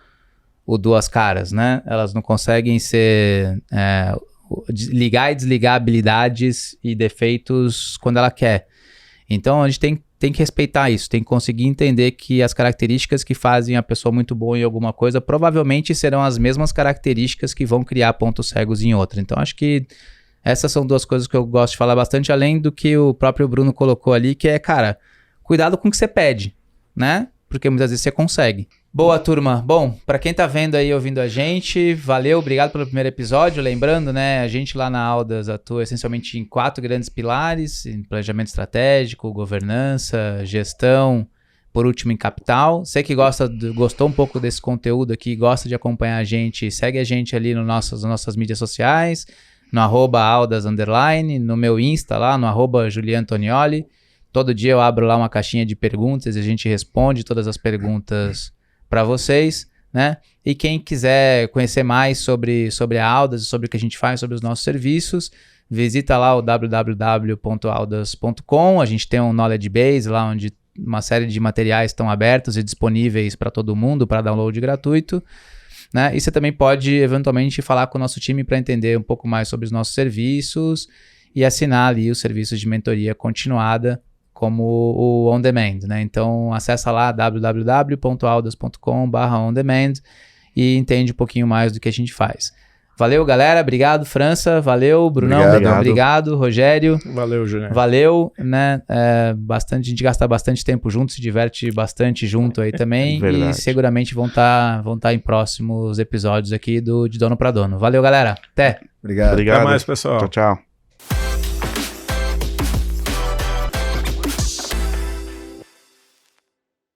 duas caras, né? Elas não conseguem ser... ligar e desligar habilidades e defeitos quando ela quer. Então, a gente tem que respeitar isso, tem que conseguir entender que as características que fazem a pessoa muito boa em alguma coisa provavelmente serão as mesmas características que vão criar pontos cegos em outra. Então, acho que essas são duas coisas que eu gosto de falar bastante, além do que o próprio Bruno colocou ali, que é, cara, cuidado com o que você pede, né? Porque muitas vezes você consegue. Boa, turma. Bom, para quem tá vendo aí, ouvindo a gente, valeu, obrigado pelo primeiro episódio. Lembrando, né, a gente lá na Aldas atua essencialmente em 4 grandes pilares, em planejamento estratégico, governança, gestão, por último em capital. Você que gostou um pouco desse conteúdo aqui, gosta de acompanhar a gente, segue a gente ali nas nossas mídias sociais, no @aldas_, no meu Insta lá, no @juliantonioli. Todo dia eu abro lá uma caixinha de perguntas e a gente responde todas as perguntas para vocês. né? E quem quiser conhecer mais sobre a Audas, sobre o que a gente faz, sobre os nossos serviços, visita lá o www.audas.com. A gente tem um knowledge base lá onde uma série de materiais estão abertos e disponíveis para todo mundo, para download gratuito, né? E você também pode, eventualmente, falar com o nosso time para entender um pouco mais sobre os nossos serviços e assinar ali os serviços de mentoria continuada, como o On Demand, né? Então, acessa lá www.audas.com/ondemand e entende um pouquinho mais do que a gente faz. Valeu, galera. Obrigado, França. Valeu, Brunão. Obrigado, Rogério. Valeu, Juliano. Valeu, né? A gente gasta bastante tempo junto, se diverte bastante junto aí também. Verdade. E seguramente vão tá em próximos episódios aqui de Dono para Dono. Valeu, galera. Até. Obrigado. Obrigado. Até mais, pessoal. Tchau, tchau.